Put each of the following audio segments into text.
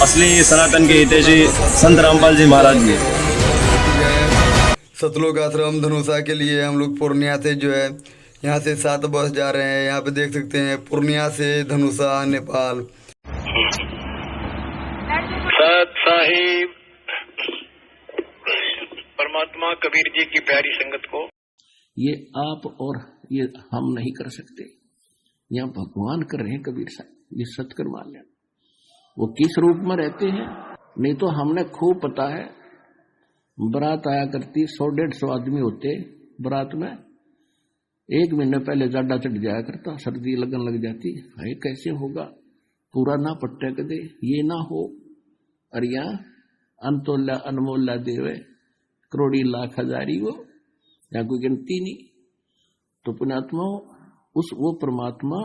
असली सनातन के हितैषी संत रामपाल जी महाराज जी। सतलोक आश्रम धनुषा के लिए हम लोग पूर्णिया से जो है यहाँ से 7 बस जा रहे हैं। यहाँ पे देख सकते हैं पूर्णिया से धनुषा नेपाल। सत साहिब परमात्मा कबीर जी की प्यारी संगत को ये आप और ये हम नहीं कर सकते, यहाँ भगवान कर रहे हैं कबीर साहब। ये सत्कर मान लें, वो किस रूप में रहते हैं नहीं तो हमने खूब पता है। बारात आया करती 100-150 आदमी होते बारात में, 1 महीने पहले जाडा चढ़ जाया करता, सर्दी लगन लग जाती। हाय कैसे होगा, पूरा ना पट्टे कदे ये ना हो। और यहाँ अनतोल्या अनमोल्या देवे करोड़ी लाख हजारी वो, यहाँ कोई गिनती नहीं। तो पुण्यात्मा वो परमात्मा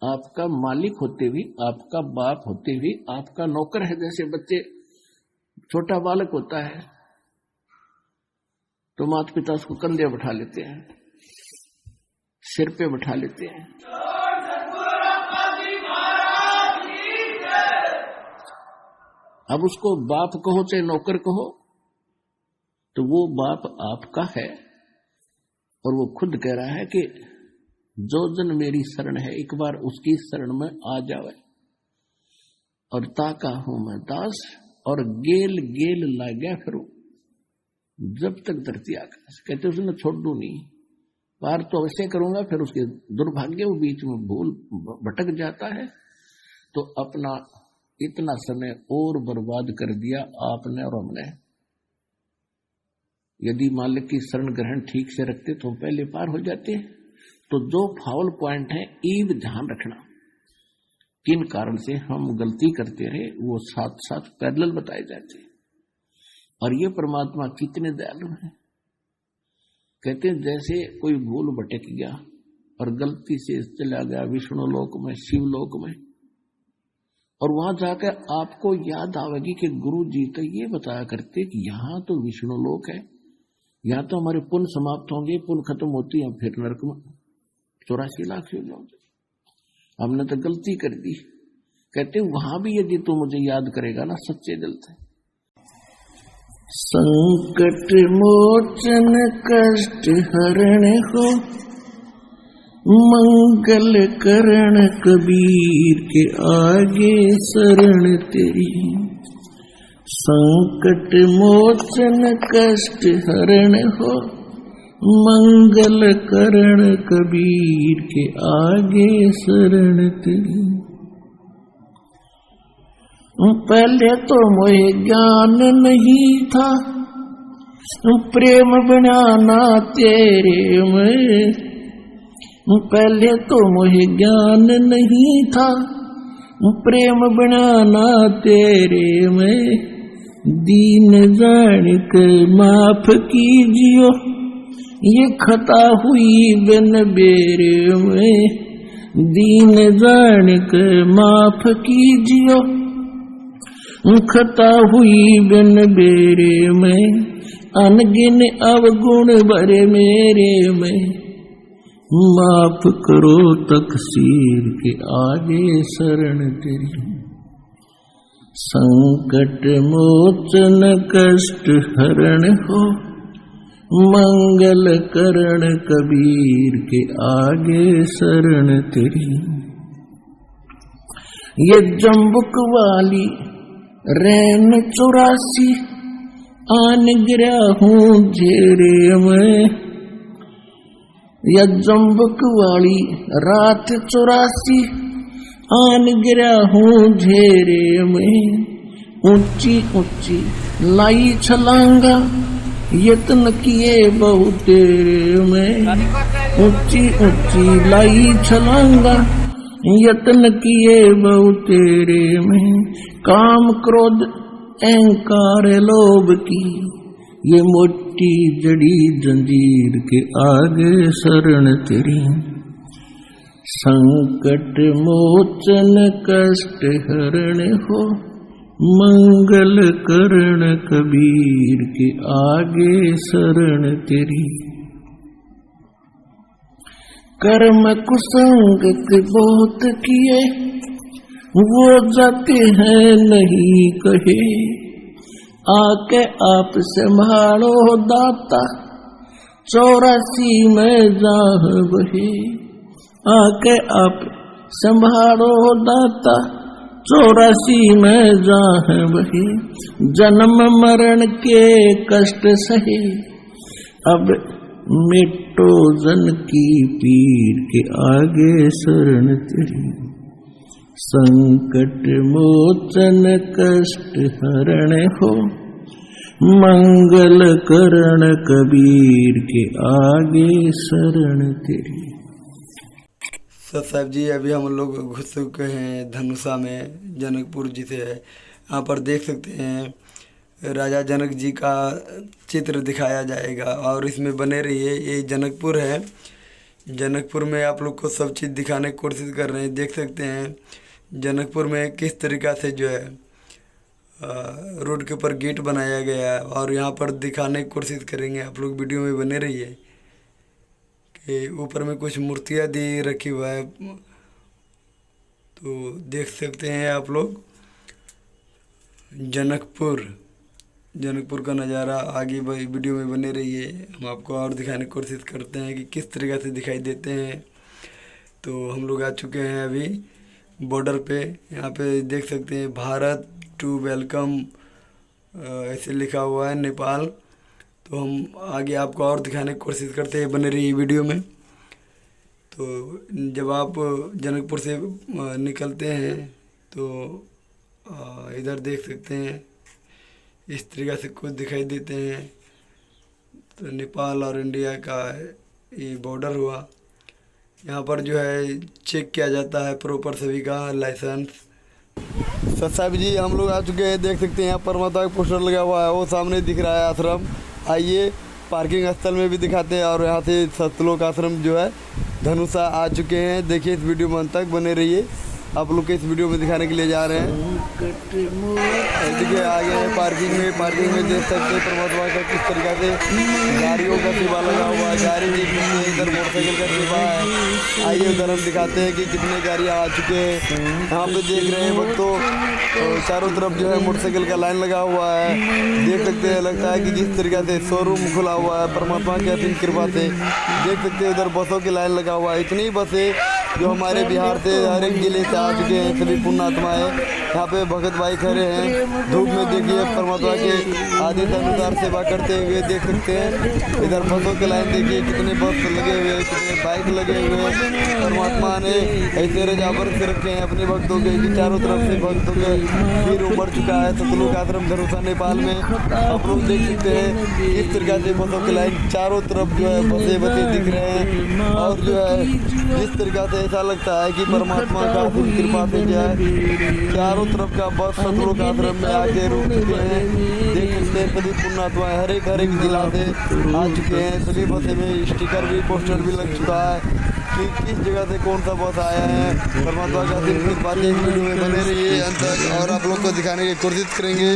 आपका मालिक होते हुए, आपका बाप होते हुए आपका नौकर है। जैसे बच्चे, छोटा बालक होता है तो माता पिता उसको कंधे बैठा लेते हैं, सिर पे बैठा लेते हैं। अब उसको बाप कहो चाहे नौकर कहो, तो वो बाप आपका है। और वो खुद कह रहा है कि जो जन मेरी शरण है एक बार उसकी शरण में आ जावे, और ताका हूं मैं दास और गेल गेल ला गया फिर जब तक धरती आकाश। कहते उसने छोड़ दू नहीं, पार तो अवश्य करूंगा। फिर उसके दुर्भाग्य वो बीच में भूल भटक जाता है तो अपना इतना समय और बर्बाद कर दिया आपने और हमने। यदि मालिक की शरण ग्रहण ठीक से रखते तो पहले पार हो जाते। तो जो फाउल पॉइंट है ईव ध्यान रखना, किन कारण से हम गलती करते रहे वो साथ साथ पैरेलल बताए जाते। और ये परमात्मा कितने दयालु हैं। कहते हैं जैसे कोई भूल भटक गया और गलती से चला गया विष्णु लोक में, शिव लोक में, और वहां जाकर आपको याद आवेगी कि गुरु जी तो ये बताया करते कि यहाँ तो विष्णु लोक है, यहाँ तो हमारे पुण्य समाप्त होंगे, पुण्य खत्म होती है, फिर नरक में 84 लाख योजना हो जाए। हमने तो गलती कर दी। कहते वहां भी यदि तू मुझे याद करेगा ना सच्चे दिल से। संकट मोचन कष्ट हरण हो, मंगल करण कबीर के आगे शरण तेरी। संकट मोचन कष्ट हरण हो, मंगल करण कबीर के आगे शरण तेरी। पहले तो मोहे ज्ञान नहीं था, प्रेम बनाना तेरे में। पहले तो मोहे ज्ञान नहीं था, प्रेम बनाना तेरे में। दीन जान कर माफ कीजियो, ये खता हुई बिन बेरे में। दीन जान कर माफ कीजियो, खता हुई बिन बेरे में। अनगिन अवगुण भरे मेरे में, माफ करो तकसीर के आगे शरण तेरी। संकट मोचन कष्ट हरण हो, मंगल करण कबीर के आगे शरण तेरी। ये जम्बुक वाली रैन 84 आन गिरा हूँ घेरे में। या जम्बुक वाली रात 84 आन गिरा हूँ घेरे में। ऊंची ऊंची लाई छलांगा, यत्न किए बहु तेरे में। ऊंची ऊंची लाई छलांगा, यत्न किए बहु तेरे में। काम क्रोध अहंकार लोभ की, ये मोटी जड़ी जंजीर के आगे शरण तेरी। संकट मोचन कष्ट हरण हो, मंगल करण कबीर के आगे शरण तेरी। कर्म कुसंगत बहुत किए, वो जाते हैं नहीं कहे, आके आप संभालो दाता, 84 में जाह बहे। आके आप संभालो दाता, 84 में जाह बहे। जन्म मरण के कष्ट सहे, अब मिटो जन की पीर के आगे शरण तेरी। संकट मोचन कष्ट हरण हो, मंगल करण कबीर के आगे शरण तेरी। सत साहब जी, अभी हम लोग घुस चुके हैं धनुषा में, जनकपुर जी से है। यहाँ पर देख सकते हैं राजा जनक जी का चित्र दिखाया जाएगा और इसमें बने रहिए। ये जनकपुर है, जनकपुर में आप लोग को सब चीज़ दिखाने की कोशिश कर रहे हैं। देख सकते हैं जनकपुर में किस तरीक़ा से जो है रोड के ऊपर गेट बनाया गया है और यहाँ पर दिखाने की कोशिश करेंगे। आप लोग वीडियो में बने रहिए कि ऊपर में कुछ मूर्तियाँ दी रखी हुआ है, तो देख सकते हैं आप लोग जनकपुर का नज़ारा। आगे वीडियो में बने रहिए, हम आपको और दिखाने की कोशिश करते हैं कि किस तरीक़ा से दिखाई देते हैं। तो हम लोग आ चुके हैं अभी बॉर्डर पे। यहाँ पे देख सकते हैं भारत टू वेलकम ऐसे लिखा हुआ है नेपाल। तो हम आगे आपको और दिखाने की कोशिश करते हैं, बने रहिए वीडियो में। तो जब आप जनकपुर से निकलते हैं तो इधर देख सकते हैं इस तरीक़ा से कुछ दिखाई देते हैं। तो नेपाल और इंडिया का ये बॉर्डर हुआ। यहाँ पर जो है चेक किया जाता है प्रॉपर सभी का लाइसेंस। सत साहब जी, हम लोग आ चुके हैं, देख सकते हैं यहाँ पर माता का पोस्टर लगा हुआ है, वो सामने दिख रहा है आश्रम। आइए पार्किंग स्थल में भी दिखाते हैं और यहाँ से सतलोक आश्रम जो है धनुषा आ चुके हैं। देखिए इस वीडियो में अंत तक बने रहिए, आप लोग के इस वीडियो में दिखाने के लिए जा रहे हैं। देखिए आगे है पार्किंग में देख सकते हैं परमात्मा का किस तरीक़ा से गाड़ियों का सेवा लगा हुआ है। गाड़ी देख सकते हैं, इधर मोटरसाइकिल का सेवा है। आइए उधर हम दिखाते हैं कि कितने गाड़ियाँ आ चुके हैं। यहाँ पे देख रहे हैं वक्त तो चारों तरफ जो है मोटरसाइकिल का लाइन लगा हुआ है। देख सकते हैं, लगता है कि जिस तरीक़ा से शोरूम खुला हुआ है परमात्मा की असीम कृपा से। देख सकते हैं उधर बसों की लाइन लगा हुआ है। इतनी बसें जो हमारे बिहार से हर एक जिले से आ चुके हैं सभी पुण्यात्माएँ। यहाँ पे भगत भाई खड़े हैं धूप में, देखिए परमात्मा के आदेश अनुसार सेवा करते हुए। देख सकते हैं इधर बसों के लाइन, देखिए कितने बस लगे हुए हैं, कितने बाइक लगे हुए हैं। परमात्मा ने ऐसे रजावर से रखे हैं अपने भक्तों के कि चारों तरफ से भक्तों के भीड़ उमड़ चुका है सतलोक आश्रम धनुषा नेपाल में। आप लोग देख सकते हैं इस तरीक़ा से बसों की लाइन चारों तरफ जो है बसें दिख रहे हैं। और जो है जिस तरीक़ा से ऐसा लगता है कि परमात्मा का कृपा से जो है चारों तरफ का बस सतलोक आश्रम में आके रुक चुके हैं। देख सकते हैं सभी पुण्यात्मा हर एक जिला से आ चुके हैं। सभी बसें में स्टिकर भी पोस्टर भी लग चुका है कि किस जगह से कौन सा बस आया है। परमात्मा का कृपा से इस वीडियो में बने रहिए अंत तक और आप लोग को दिखाने की कोशिश करेंगे।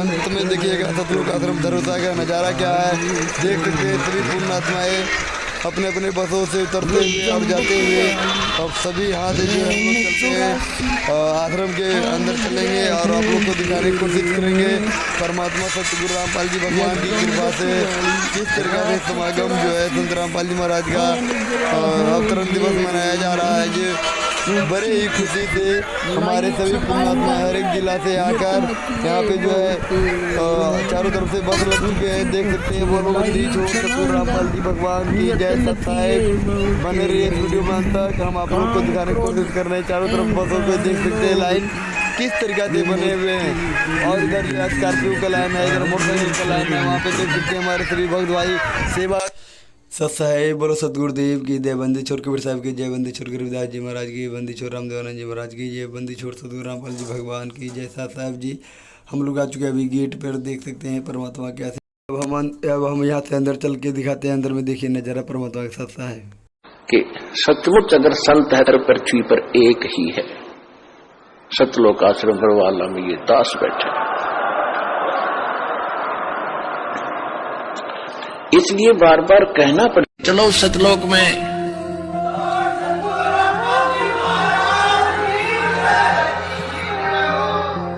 अंत में देखिएगा सतलोक आश्रम धनुषा का नज़ारा क्या है। देख सकते हैं सभी पुण्यात्माएँ अपने अपने बसों से उतरते हुए और जाते हुए अब सभी यहाँ से जो है हम लोग चलते हैं आश्रम के अंदर चलेंगे और आप लोग को दिखाने की कोशिश करेंगे परमात्मा सतगुरु रामपाल जी भगवान की कृपा से किस तरीके से समागम जो है संत रामपाल जी महाराज का अवतरण दिवस मनाया जा रहा है। ये बड़े ही खुशी से हमारे सभी पुण्यात्मा हर एक जिला से आकर यहाँ पे जो है चारों तरफ से बस लग चुके हैं। देख सकते हैं बोलो श्री छोड़ सतगुरु रामपाल जी भगवान की जय सत साहेब। बने रहिए इस वीडियो में अंत तक, हम आप लोग को दिखाने की कोशिश कर रहे हैं। चारों तरफ बसों को देख सकते हैं लाइन किस तरीके से बने हुए हैं और इधर जो है स्कॉर्पियो का लाइन है, इधर मोटरसाइकिल का लाइन है। वहाँ पे देख सकते हैं हमारे सभी भक्त भाई सेवा। सत साहेब बोलो सतगुरुदेव की जय। बंदी छोर कबीर साहब की जय, बंदी छोर गरीबदास जी महाराज की, बंदी छोर रामदेवानंद जी महाराज की जय, बंदी छोर सतगुरु रामपाल जी भगवान की जय। सत साहब जी हम लोग आ चुके हैं अभी गेट पर, देख सकते हैं परमात्मा क्या। अब हम यहाँ से अंदर चल के दिखाते हैं। अंदर में देखिए नजारा परमात्मा के साथ है कि सचमुच अगर संत है पृथ्वी पर एक ही है। सतलोक आश्रम बरवाला में ये दास बैठे, इसलिए बार बार कहना पड़े चलो सतलोक में।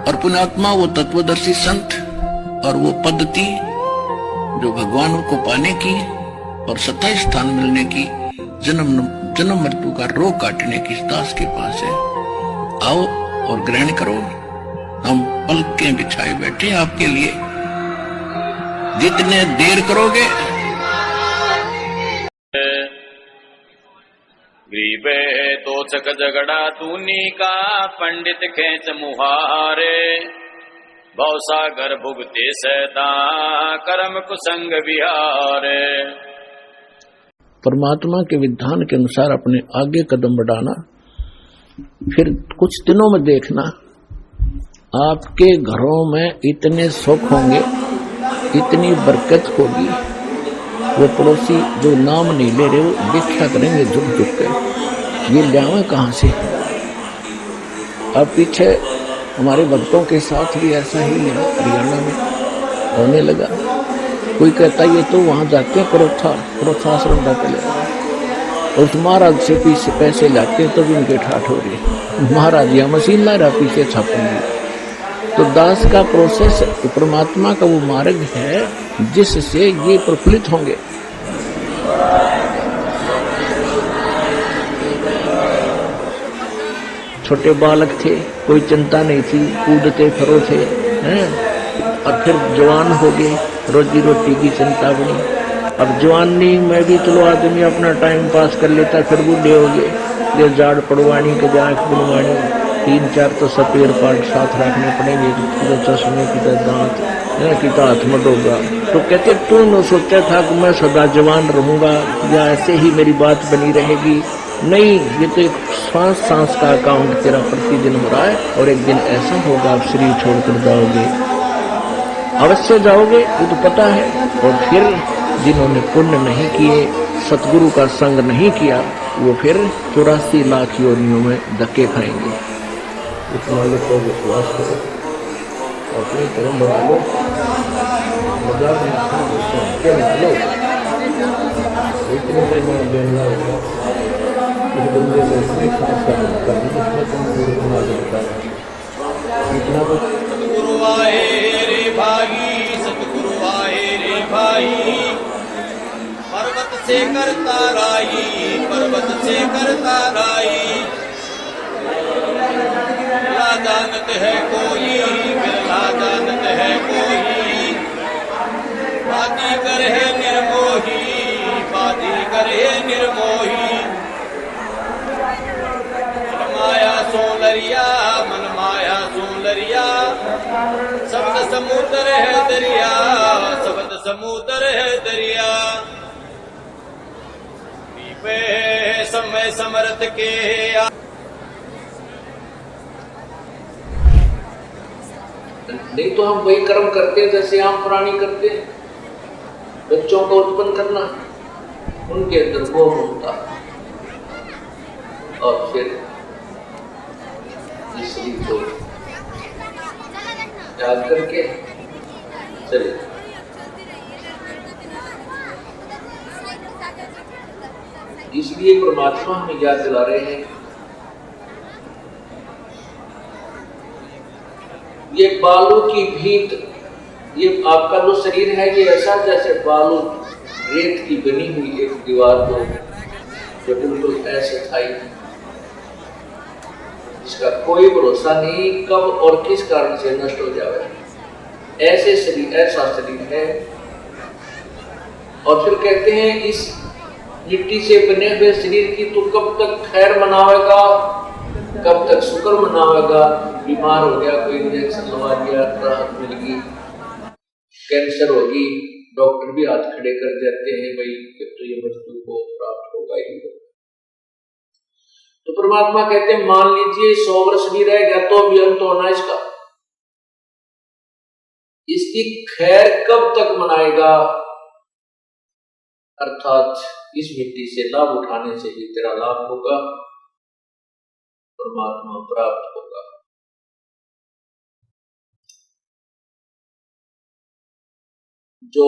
और पुण्यात्मा वो तत्वदर्शी संत और वो पद्धति जो भगवान को पाने की और सत्य स्थान मिलने की, जन्म मृत्यु का रोग काटने की दास के पास है। आओ और ग्रहण करो। हम पलकें बिछाए बैठे आपके लिए, जितने देर करोगे। ग्रीबे तोचक झगड़ा तूनी का पंडित खेच मुहारे, भवसागर भुगते सदा कर्म कुसंग विहारे। परमात्मा के विधान के अनुसार अपने आगे कदम बढ़ाना, फिर कुछ दिनों में देखना आपके घरों में इतने सुख होंगे, इतनी बरकत होगी, वो पड़ोसी जो नाम नहीं ले रहे वो देखा करेंगे झुक झुक कर, ये लियावे कहाँ से। अब पीछे हमारे भक्तों के साथ भी ऐसा ही है, हरियाणा में होने लगा। कोई कहता ये तो वहां जाते हैं प्रोत्साश्रम जाते ले, उस महाराज से पीछे पैसे लाते तो भी उनके ठाठ हो रही, महाराज या मशीन ला रहा पीछे छापेंगे। तो दास का प्रोसेस परमात्मा का वो मार्ग है जिससे ये प्रफुल्लित होंगे। छोटे बालक थे, कोई चिंता नहीं थी, कूदते फिरो थे, हैं? और फिर जवान हो गए, रोजी रोटी की चिंता बनी। अब जवानी में भी चलो आदमी अपना टाइम पास कर लेता, फिर बूढ़े हो गए, ये जाड़ पड़वानी के जांच बनवानी, 3-4 तो सपेर पार्ट साथ रखने पड़ेंगे, तो चश्मे की दांत की हाथ में डोगा। तो कहते तू न सोचा था कि मैं सदा जवान रहूंगा या ऐसे ही मेरी बात बनी रहेगी। नहीं, ये तो एक सांस का अकाउंट तेरा प्रतिदिन हो रहा है, और एक दिन ऐसा होगा आप शरीर छोड़कर जाओगे, अवश्य जाओगे, ये तो पता है। और फिर जिन्होंने पुण्य नहीं किए, सतगुरु का संग नहीं किया, वो फिर 84 लाख योनियों में धक्के खाएंगे। इस मालिक को विश्वास करो, अपनी कर्म बढ़ा लो, मजाक में क्या बना लो, इतने परिमाण देना होगा, इस बंदे को इतनी खास करना इतना सतगुरु आए रे भाई, सतगुरु आए रे भाई, पर्वत से करता राई, पर्वत से करता राई। ला जानत है कोई, बिरला जानत है कोई, बाजीगर है निर्मोही, बाजीगर है निर्मोही। मन माया सोलरिया, मन माया सोलरिया, शब्द समुद्र है दरिया, शब्द समुद्र है दरिया। पीपे समय समर्थ के नहीं तो हम वही कर्म करते हैं जैसे आम प्राणी करते हैं, बच्चों को उत्पन्न करना, उनके अंदर मोह होता, और फिर इसलिए को याद करके चले। इसलिए परमात्मा हमें याद दिला रहे हैं, ये बालू की भीत, ये आपका जो शरीर है ये ऐसा जैसे बालू रेत की बनी हुई एक दीवार को, जो बिल्कुल ऐसे था, इसका कोई भरोसा नहीं कब और किस कारण से नष्ट हो जाए। ऐसे शरीर, ऐसा शरीर है। और फिर कहते हैं इस मिट्टी से बने हुए शरीर की तू कब तक खैर मनावेगा, कब तक शुक्र मनावेगा। बीमार हो गया, कोई इंजेक्शन लगा दिया, राहत मिल गई, कैंसर होगी, डॉक्टर भी हाथ खड़े कर देते हैं, भाई तो ये मृत्यु को प्राप्त होगा ही होगा। तो परमात्मा कहते हैं मान लीजिए 100 वर्ष भी रह गया तो भी अंत होना इसका, इसकी खैर कब तक मनाएगा, अर्थात इस मिट्टी से लाभ उठाने से ही तेरा लाभ होगा, परमात्मा प्राप्त होगा। जो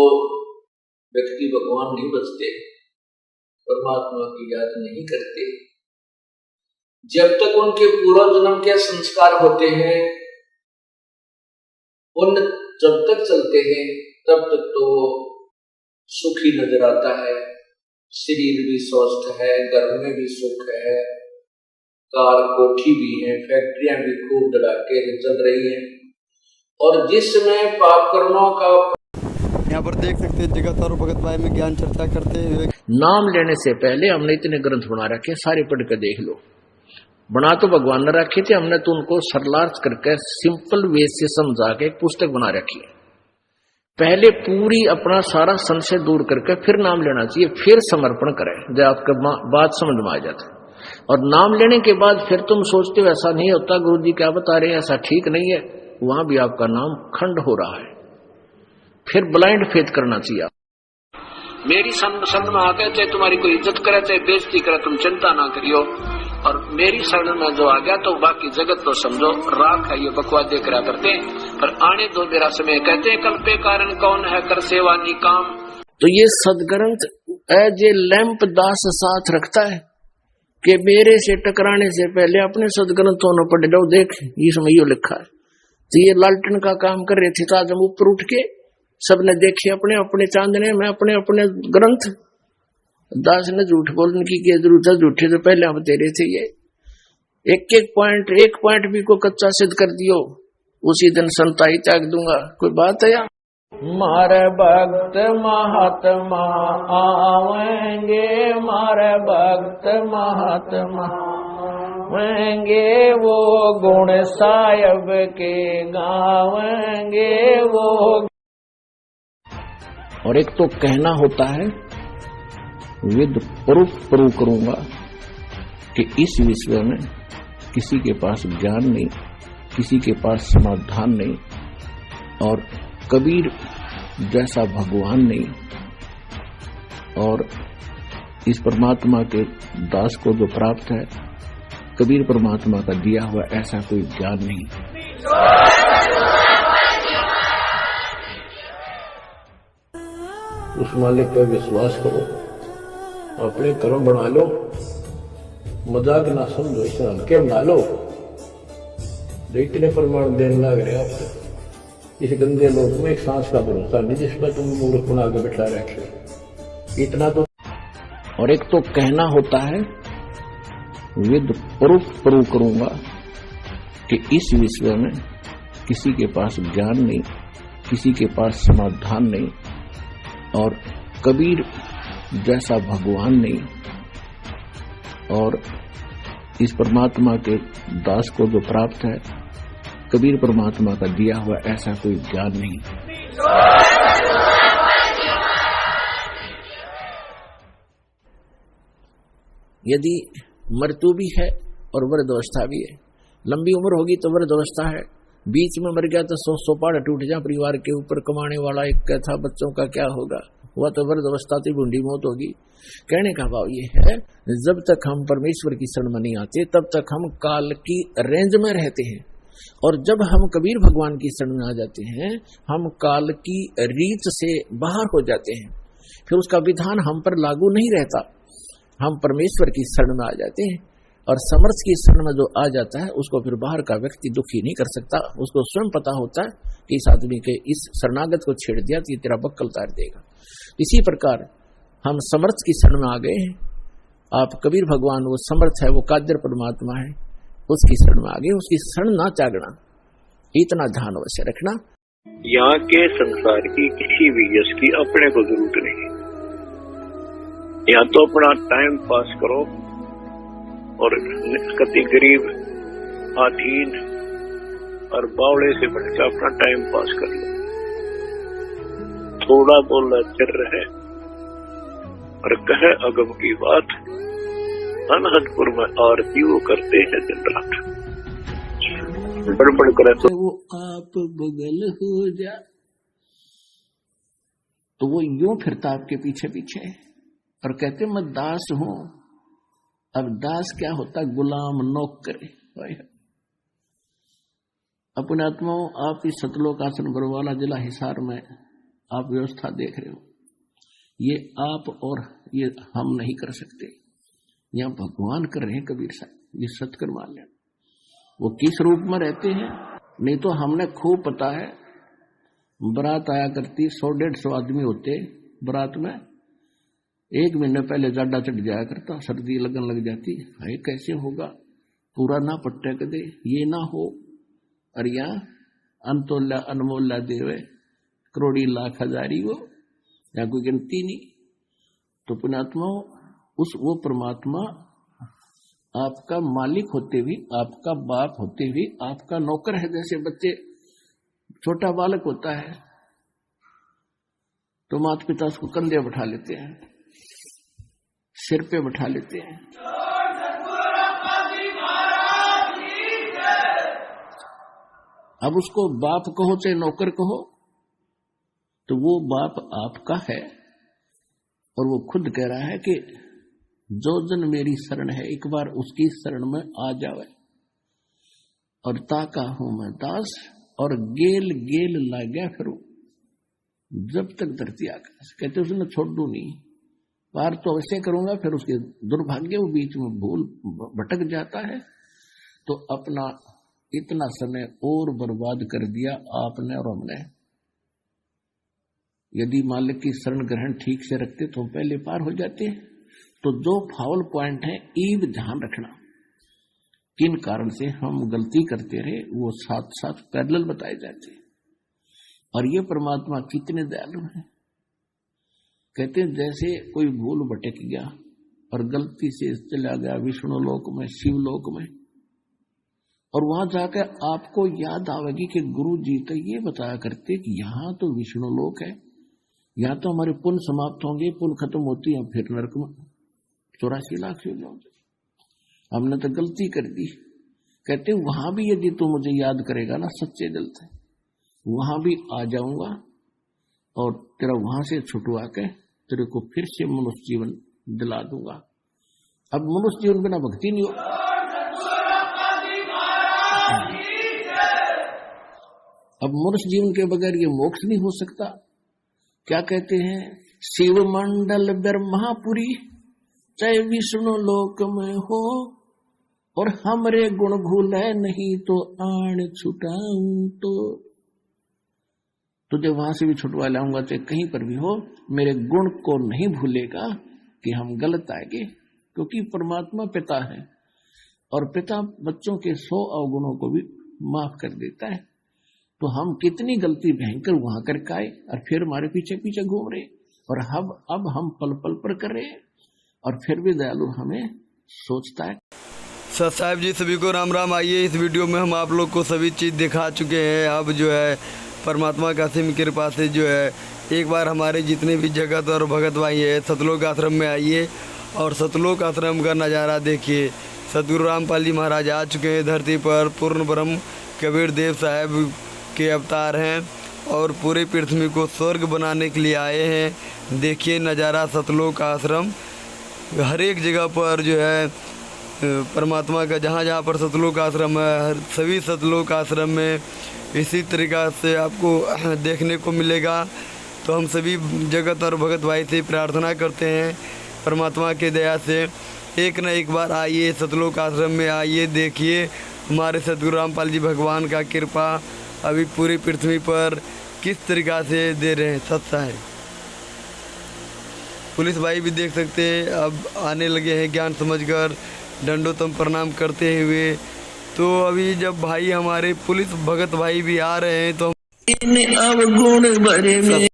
व्यक्ति भगवान नहीं बचते, परमात्मा की याद नहीं करते, जब तक उनके पूर्व जन्म के संस्कार होते हैं उन जब तक चलते हैं तब तक तो सुखी नजर आता है, शरीर भी स्वस्थ है, घर में भी सुख है, कार कोठी भी है, फैक्ट्रियां भी खूब धड़ाके से चल रही हैं। और जिसमें पाप कर्मों का यहाँ पर देख सकते हैं जगत भगत भाई में ज्ञान चर्चा करते हुए नाम लेने से पहले हमने इतने ग्रंथ बना रखे, सारे पढ़ कर देख लो। बना तो भगवान ने रखे थे, हमने तो उनको सरलार्थ करके सिंपल वे से समझा के एक पुस्तक बना रखी है। पहले पूरी अपना सारा संशय दूर करके फिर नाम लेना चाहिए, फिर समर्पण करें जब आपका बात समझ में आ जाता है। और नाम लेने के बाद फिर तुम सोचते हो ऐसा नहीं होता, गुरु जी क्या बता रहे हैं, ऐसा ठीक नहीं है, वहां भी आपका नाम खंड हो रहा है। फिर ब्लाइंड फेथ करना चाहिए। मेरी शरण में आके चाहे तुम्हारी कोई इज्जत करे चाहे बेइज्जती करे, तुम चिंता ना करियो। और मेरी शरण में जो आ गया तो बाकी जगत तो समझो राख है, ये बकवास देख रहा करते हैं। पर आने दो मेरा समय, कहते हैं कल्पे कारण कौन है कर सेवा निकाम। तो ये सदग्रंथ एज ए लैंप दास साथ रखता है कि मेरे से टकराने से पहले अपने सदग्रंथों ने पढ़ लो। देख इसमें यो लिखा है। तो ये लालटेन का काम कर रहे थे, तो आज हम ऊपर उठ के सबने देखे अपने अपने चांदने में अपने अपने ग्रंथ। दास ने झूठ बोलने की जरूरत है, झूठे तो पहले हम तेरे थे। ये एक पॉइंट भी को कच्चा सिद्ध कर दियो, उसी दिन संताई त्याग दूंगा। कोई बात है यार? मारे भक्त महात्मा आवेंगे, मारे भक्त महात्मा आवेंगे, वो गुण साहिब के गावेंगे वो। और एक तो कहना होता है विद प्रूफ करूंगा कि इस विषय में किसी के पास ज्ञान नहीं, किसी के पास समाधान नहीं, और कबीर जैसा भगवान नहीं, और इस परमात्मा के दास को जो प्राप्त है कबीर परमात्मा का दिया हुआ ऐसा कोई ज्ञान नहीं। उस मालिक पर विश्वास करो, अपने कर्म बना लो, मजाक ना समझो, इसे हल्के बना लो। इतने प्रमाण देने लग रहे आप इस गंदे लोग में एक सांस का भरोसा नहीं जिसमें तुम मूर्ख बना के बैठा रखे इतना तो। और एक तो कहना होता है विद प्रूफ करूंगा कि इस विषय में किसी के पास ज्ञान नहीं, किसी के पास समाधान नहीं, और कबीर जैसा भगवान नहीं, और इस परमात्मा के दास को जो प्राप्त है कबीर परमात्मा का दिया हुआ ऐसा कोई ज्ञान नहीं। यदि मृत्यु भी है और वृद्धावस्था भी है, लंबी उम्र होगी तो वृद्धावस्था है, बीच में मर गया तो 100 पहाड़ टूट जाए परिवार के ऊपर, कमाने वाला एक था बच्चों का क्या होगा, वह तो वृद्धावस्था तो बूढ़ी मौत होगी। कहने का भाव ये है जब तक हम परमेश्वर की शरण में नहीं आते तब तक हम काल की रेंज में रहते हैं, और जब हम कबीर भगवान की शरण में आ जाते हैं हम काल की रीच से बाहर हो जाते हैं। फिर उसका विधान हम पर लागू नहीं रहता, हम परमेश्वर की शरण में आ जाते हैं। और समर्थ की शरण में जो आ जाता है उसको फिर बाहर का व्यक्ति दुखी नहीं कर सकता, उसको स्वयं पता होता है कि इस आदमी के इस शरणागत को छेड़ दिया तो ये तेरा बक्कल उतार देगा। इसी प्रकार हम समर्थ की शरण में आ गए हैं। आप कबीर भगवान वो समर्थ है, वो कादर परमात्मा है, उसकी शरण में आ गए, उसकी शरण ना त्यागना, इतना ध्यान अवश्य रखना। यहाँ के संसार की किसी भी यश की अपने को जरूरत नहीं, या तो अपना टाइम पास करो, और कति गरीब आधीन और बावड़े से बढ़कर अपना टाइम पास कर लो, थोड़ा तो लचर रहे और कहे अगम की बात। अनहदपुर में आरती वो करते हैं दिन रात, बड़बड़ करे तो वो आप बगल हो जा, तो वो यूं फिरता आपके पीछे पीछे और कहते मैं दास हूं। अब दास क्या होता? गुलाम, नौकर। अपने आत्माओं, आप इस सतलोक आश्रम बरवाला जिला हिसार में आप व्यवस्था देख रहे हो, ये आप और ये हम नहीं कर सकते, यहाँ भगवान कर रहे हैं कबीर साहब। ये सत्कर मान लें, वो किस रूप में रहते हैं नहीं तो हमने खूब पता है बारात आया करती, 100-150 आदमी होते बारात में। 1 महीने पहले जाडा चढ़ जाया करता, सर्दी लगन लग जाती। हाय कैसे होगा, पूरा ना पट्टे कदे ये ना हो। और यहाँ अंतोल्ला अनमोल्ला देवे, करोड़ी लाख हजारी वो, या कोई गिनती नहीं। तो पुण्यात्मा वो परमात्मा आपका मालिक होते हुए, आपका बाप होते हुए आपका नौकर है। जैसे बच्चे, छोटा बालक होता है तो माता पिता उसको कंधे बैठा लेते हैं, सिर पे बैठा लेते हैं। अब उसको बाप कहो चाहे नौकर कहो, तो वो बाप आपका है। और वो खुद कह रहा है कि जो जन मेरी शरण है, एक बार उसकी शरण में आ जावे। और ताका हूं मैं दास, और गेल गेल लाग्या फिरू जब तक धरती आकाश। कहते उसने छोड़ दू नहीं, पार तो अवश्य करूंगा। फिर उसके दुर्भाग्य वो बीच में भूल भटक जाता है, तो अपना इतना समय और बर्बाद कर दिया आपने और हमने। यदि मालिक की शरण ग्रहण ठीक से रखते तो पहले पार हो जाते। तो जो फाउल पॉइंट है, ईव ध्यान रखना, किन कारण से हम गलती करते रहे, वो साथ साथ पैरेलल बताए जाते। और ये परमात्मा कितने दयालु हैं। कहते हैं जैसे कोई भूल भटक गया और गलती से चला गया विष्णु लोक में, शिव लोक में, और वहां जाकर आपको याद आवेगी कि गुरु जी तो ये बताया करते कि यहाँ तो विष्णु लोक है, यहाँ तो हमारे पुण्य समाप्त होंगे, पुण्य खत्म होती है, फिर नरक में 84 लाख से जाओगे, हमने तो गलती कर दी। कहते वहां भी यदि तू मुझे याद करेगा ना सच्चे दिल से, वहां भी आ जाऊंगा और तेरा वहां से छुटवा के तेरे को फिर से मनुष्य जीवन दिला दूंगा। अब मनुष्य जीवन बिना भक्ति नहीं हो। अब मनुष्य जीवन के बगैर ये मोक्ष नहीं हो सकता। क्या कहते हैं, शिव मंडल ब्रह्मापुरी चाहे विष्णु लोक में हो, और हमरे गुण भूले नहीं तो आण छुटाऊं तो तुझे वहां से भी छुटवा लाऊंगा, चाहे कहीं पर भी हो। मेरे गुण को नहीं भूलेगा कि हम गलत आएंगे, क्योंकि परमात्मा पिता है और पिता बच्चों के 100 अवगुणों को भी माफ कर देता है। तो हम कितनी गलती भयंकर वहां करके आए और फिर हमारे पीछे पीछे घूम रहे, और अब हम पल पल पर कर रहे हैं, और फिर भी दयालु हमें सोचता है। सत साहिब जी सभी को राम राम। आइए इस वीडियो में हम आप लोग को सभी चीज़ दिखा चुके हैं। अब जो है परमात्मा का असीम कृपा से जो है एक बार हमारे जितने भी जगत और भगत भाई है सतलोक आश्रम में आइए और सतलोक आश्रम का नज़ारा देखिए। सतगुरु रामपाल जी महाराज आ चुके हैं धरती पर। पूर्ण ब्रह्म कबीर देव साहब के अवतार हैं और पूरे पृथ्वी को स्वर्ग बनाने के लिए आए हैं। देखिए नज़ारा सतलोक आश्रम, हर एक जगह पर जो है परमात्मा का, जहाँ जहाँ पर सतलोक आश्रम है, सभी सतलोक आश्रम में इसी तरीक़ा से आपको देखने को मिलेगा। तो हम सभी जगत और भगत भाई से प्रार्थना करते हैं परमात्मा के दया से एक न एक बार आइए सतलोक आश्रम में, आइए देखिए हमारे सतगुरु रामपाल जी भगवान का कृपा अभी पूरी पृथ्वी पर किस तरीक़ा से दे रहे हैं। सत्ता है। पुलिस भाई भी देख सकते हैं अब आने लगे हैं ज्ञान समझकर दंडोतम प्रणाम करते हुए। तो अभी जब भाई हमारे पुलिस भगत भाई भी आ रहे हैं तो इन अवगुण भरे में